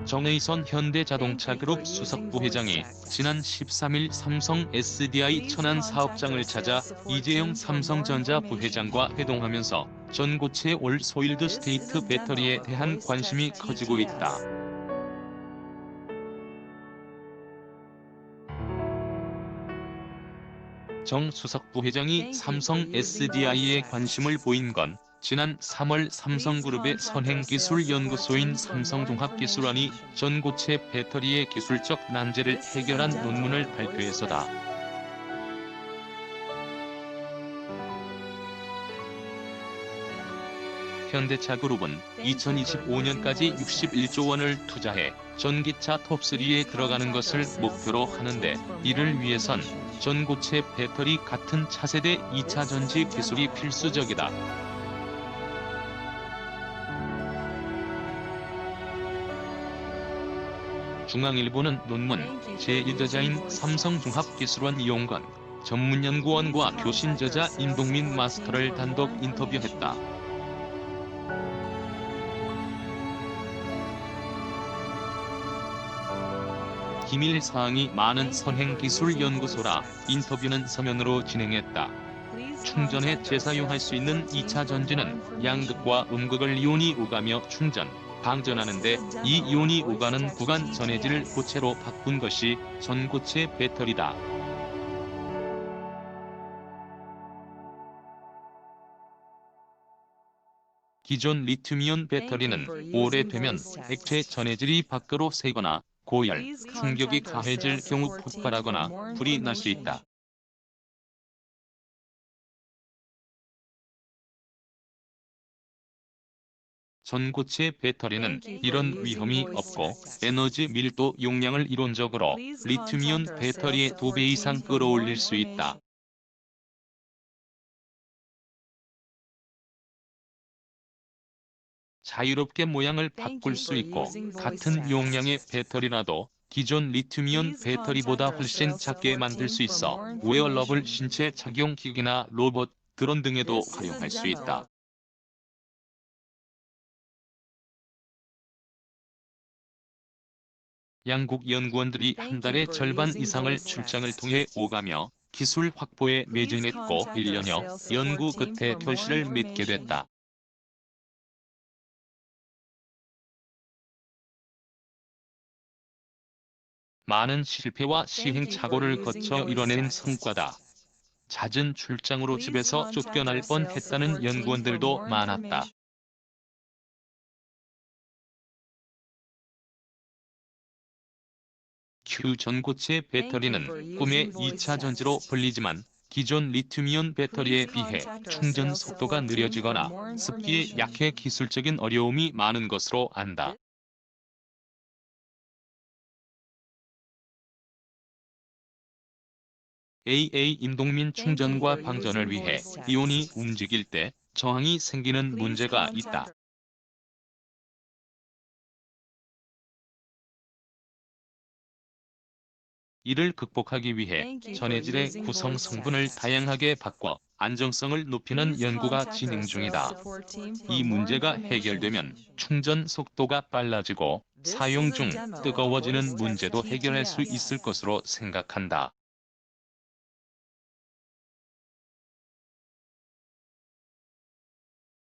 정의선 현대자동차그룹 수석부회장이 지난 13일 삼성 SDI 천안 사업장을 찾아 이재용 삼성전자 부회장과 회동하면서 전고체 올 소일드 스테이트 배터리에 대한 관심이 커지고 있다. 정 수석부회장이 삼성 SDI에 관심을 보인 건 지난 3월 삼성그룹의 선행기술연구소인 삼성종합기술원이 전고체 배터리의 기술적 난제를 해결한 논문을 발표해서다. 현대차그룹은 2025년까지 61조 원을 투자해 전기차 톱3에 들어가는 것을 목표로 하는데, 이를 위해선 전고체 배터리 같은 차세대 2차 전지 기술이 필수적이다. 중앙일보는 논문 제1저자인 삼성종합기술원 이용건 전문연구원과 교신저자 임동민 마스터를 단독 인터뷰했다. 기밀 사항이 많은 선행기술연구소라 인터뷰는 서면으로 진행했다. 충전에 재사용할 수 있는 2차 전지는 양극과 음극을 이온이 오가며 충전, 방전하는데, 이 이온이 오가는 구간 전해질을 고체로 바꾼 것이 전고체 배터리다. 기존 리튬이온 배터리는 오래되면 액체 전해질이 밖으로 새거나 고열, 충격이 가해질 경우 폭발하거나 불이 날 수 있다. 전고체 배터리는 이런 위험이 없고 에너지 밀도 용량을 이론적으로 리튬이온 배터리의 2배 이상 끌어올릴 수 있다. 자유롭게 모양을 바꿀 수 있고, 같은 용량의 배터리라도 기존 리튬이온 배터리보다 훨씬 작게 만들 수 있어 웨어러블 신체 착용 기기나 로봇, 드론 등에도 활용할 수 있다. 양국 연구원들이 한 달에 절반 이상을 출장을 통해 오가며 기술 확보에 매진했고 1년여 연구 끝에 결실을 맺게 됐다. 많은 실패와 시행착오를 거쳐 이뤄낸 성과다. 잦은 출장으로 집에서 쫓겨날 뻔했다는 연구원들도 많았다. 전고체 배터리는 꿈의 2차 전지로 불리지만, 기존 리튬이온 배터리에 비해 충전 속도가 느려지거나 습기에 약해 기술적인 어려움이 많은 것으로 안다. 임동민 충전과 방전을 위해 이온이 움직일 때 저항이 생기는 문제가 있다. 이를 극복하기 위해 전해질의 구성 성분을 다양하게 바꿔 안정성을 높이는 연구가 진행 중이다. 이 문제가 해결되면 충전 속도가 빨라지고 사용 중 뜨거워지는 문제도 해결할 수 있을 것으로 생각한다.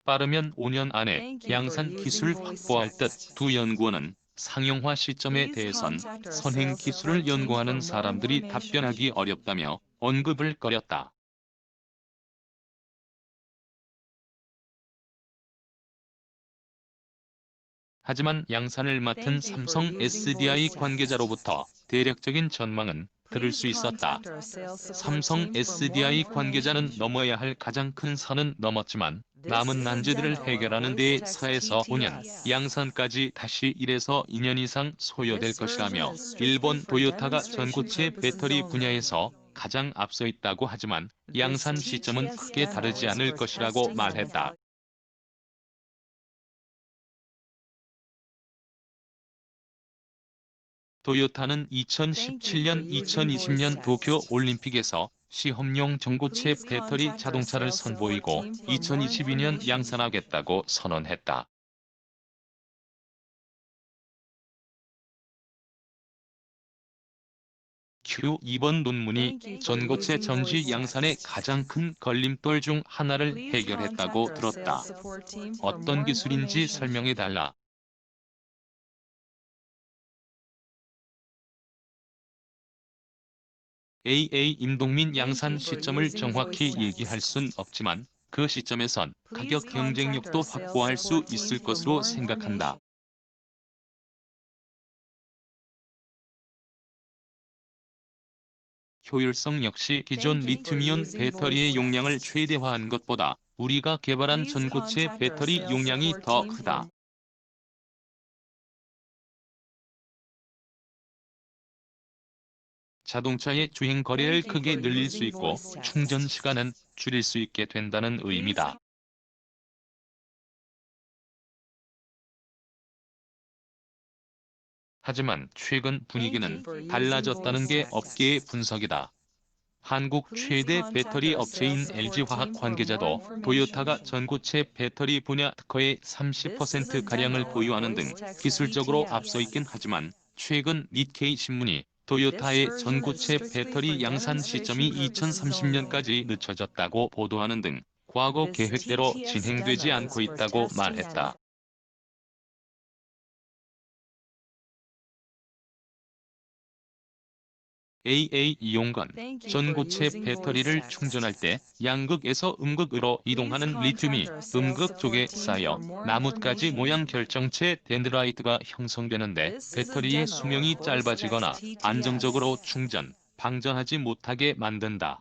빠르면 5년 안에 양산 기술 확보할 듯. 두 연구원은 상용화 시점에 대해선 선행 기술을 연구하는 사람들이 답변하기 어렵다며 언급을 꺼렸다. 하지만 양산을 맡은 삼성 SDI 관계자로부터 대략적인 전망은 들을 수 있었다. 삼성 SDI 관계자는 넘어야 할 가장 큰 산은 넘었지만 남은 난제들을 해결하는 데에 4에서 5년, 양산까지 다시 1에서 2년 이상 소요될 것이라며, 일본 도요타가 전고체 배터리 분야에서 가장 앞서 있다고 하지만 양산 시점은 크게 다르지 않을 것이라고 말했다. 도요타는 2017년-2020년 도쿄 올림픽에서 시험용 전고체 배터리 자동차를 선보이고 2022년 양산하겠다고 선언했다. 이번 논문이 전고체 전지 양산의 가장 큰 걸림돌 중 하나를 해결했다고 들었다. 어떤 기술인지 설명해달라. 임동민 양산 시점을 정확히 얘기할 순 없지만 그 시점에선 가격 경쟁력도 확보할 수 있을 것으로 생각한다. 효율성 역시 기존 리튬이온 배터리의 용량을 최대화한 것보다 우리가 개발한 전고체 배터리 용량이 더 크다. 자동차의 주행 거리를 크게 늘릴 수 있고 충전 시간은 줄일 수 있게 된다는 의미다. 하지만 최근 분위기는 달라졌다는 게 업계의 분석이다. 한국 최대 배터리 업체인 LG화학 관계자도 토요타가 전고체 배터리 분야 특허의 30%가량을 보유하는 등 기술적으로 앞서 있긴 하지만 최근 니케이 신문이 토요타의 전고체 배터리 양산 시점이 2030년까지 늦춰졌다고 보도하는 등 과거 계획대로 진행되지 않고 있다고 말했다. 이용건, 전고체 배터리를 충전할 때 양극에서 음극으로 이동하는 리튬이 음극 쪽에 쌓여 나뭇가지 모양 결정체 덴드라이트가 형성되는데 배터리의 수명이 짧아지거나 안정적으로 충전, 방전하지 못하게 만든다.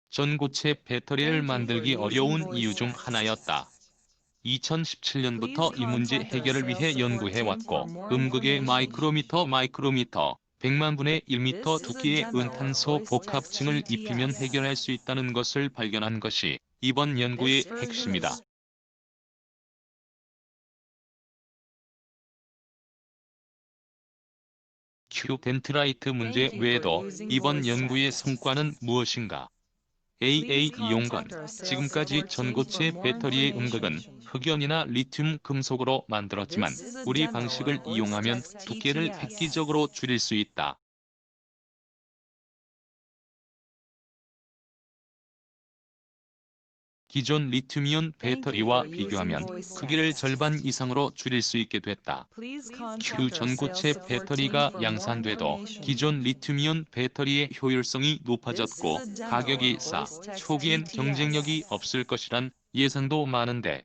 전고체 배터리를 만들기 어려운 이유 중 하나였다. 2017년부터 이 문제 해결을 위해 연구해왔고 음극의 마이크로미터 100만 분의 1m 두께의 은탄소 복합층을 입히면 해결할 수 있다는 것을 발견한 것이 이번 연구의 핵심이다. 덴트라이트 문제 외에도 이번 연구의 성과는 무엇인가? 이용건, 지금까지 전고체 배터리의 음극은 흑연이나 리튬 금속으로 만들었지만 우리 방식을 이용하면 두께를 획기적으로 줄일 수 있다. 기존 리튬이온 배터리와 비교하면 크기를 절반 이상으로 줄일 수 있게 됐다. 전고체 배터리가 양산돼도 기존 리튬이온 배터리의 효율성이 높아졌고 가격이 싸 초기엔 경쟁력이 없을 것이란 예상도 많은데